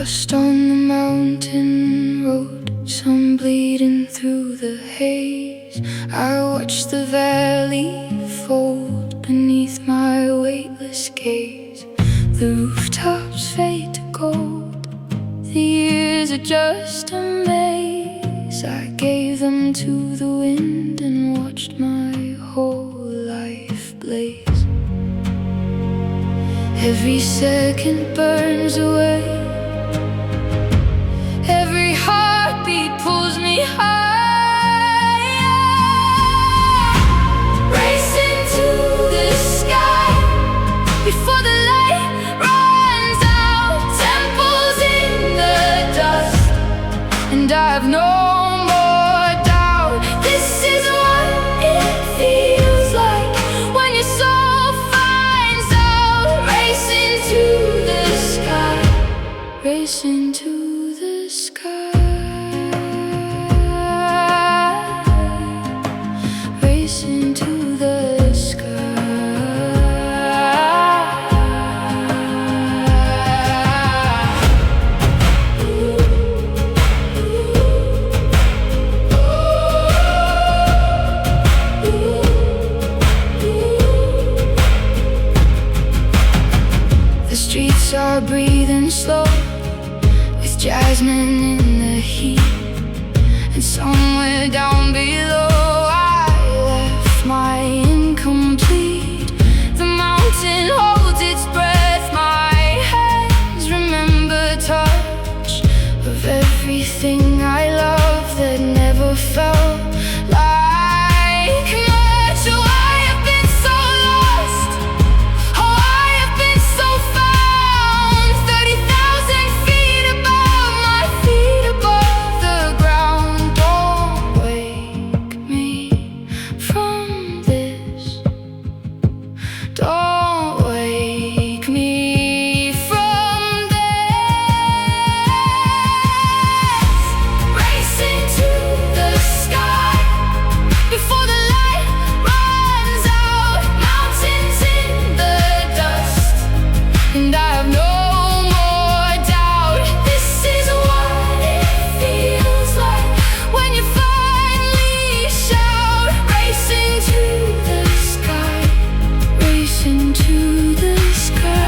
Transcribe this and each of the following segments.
Dust on the mountain road, sun bleeding through the haze. I watch the valley fold beneath my weightless gaze. The rooftops fade to gold, the years are just a maze. I gave them to the wind and watched my whole life blaze. Every second burns away, every heartbeat pulls me higher. Racing to the sky before the light runs out. Temples in the dust, and I've no more doubt. This is what it feels like when your soul finds out. Racing to the sky, racing to the sky, racing to the sky. The streets are breathing slow, with jasmine in the heat. And somewhere down below I left my incomplete. The mountain holds its breath, my hands remember touch of everything I love that never felt like much. Oh, I have been so lost, oh, I have been so found. 30,000 feet above my feet, above the ground. Don't wake me from this, don't wake me from this. Racing to the sky before the light runs out. Mountains in the dust, and I have no more doubt. This is what it feels like when you finally shout. Racing to the sky, racing to the sky.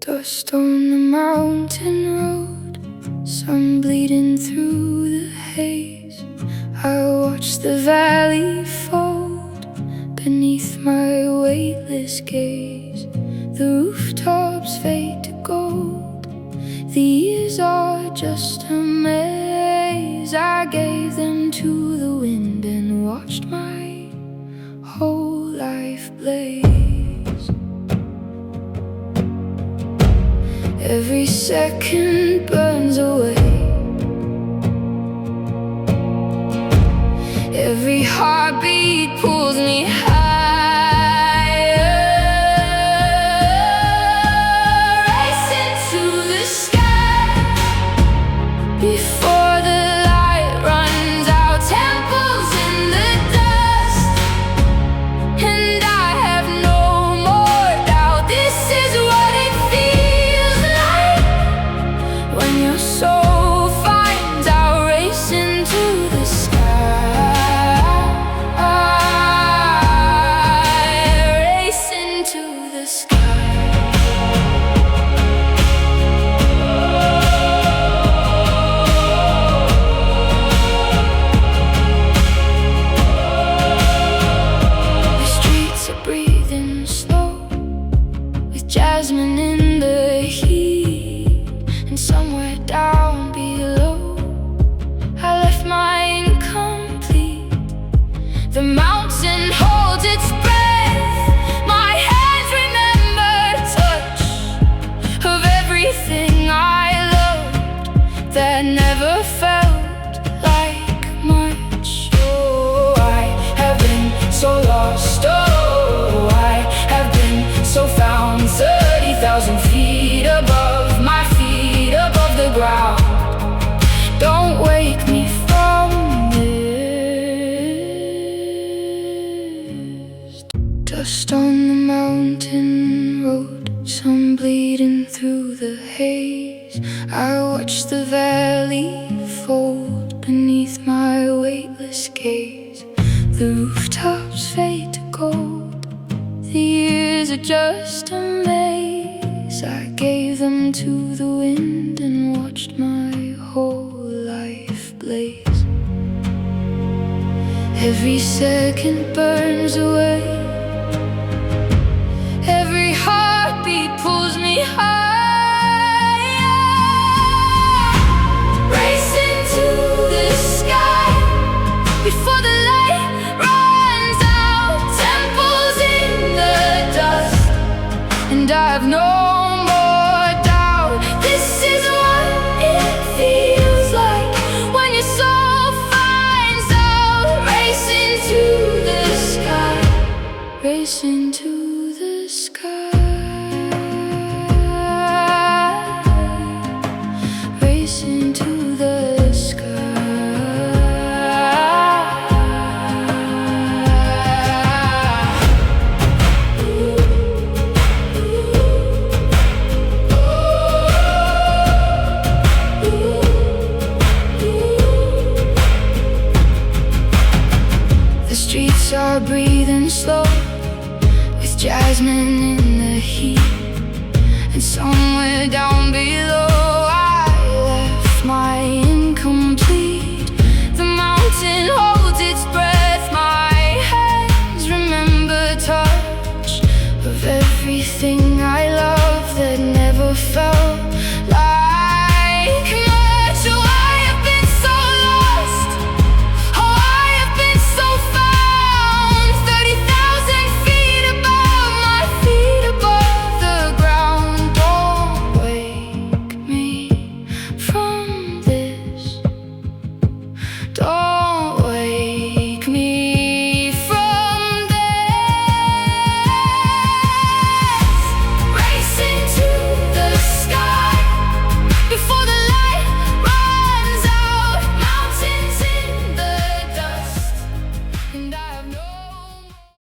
Dust on the mountain road, sun bleeding through the haze. I watch the valley fold beneath my weightless gaze. The rooftops fade to gold, the years are just a maze. I gave them to the wind and watched my whole life blaze. Every second burns away, every heartbeat pulls me higher. Racing to the sky before the light runs out. Temples in the dust, and I have no more doubt. This is what it feels like when your soul finds out. Racing to the sky, racing to the sky. The streets are breathing slow, with jasmine in the heat. And somewhere down below that never felt like much. Oh, I have been so lost. Oh, I have been so found. 30,000 feet above my feet, above the ground. Don't wake me from this. Dust on the mountain road, sun bleeding through the haze. I watch the valley fold beneath my weightless gaze. The rooftops fade to gold. The years are just a maze. I gave them to the wind and watched my whole life blaze. Every second burns away. Every heartbeat pulls me higher. Racing to the sky before the light runs out. Temples in the dust, and I have no more doubt. This is what it feels like when your soul finds out. Racing to the sky, racing to the sky, racing to the are breathing slow, with jasmine in the heat, and somewhere down below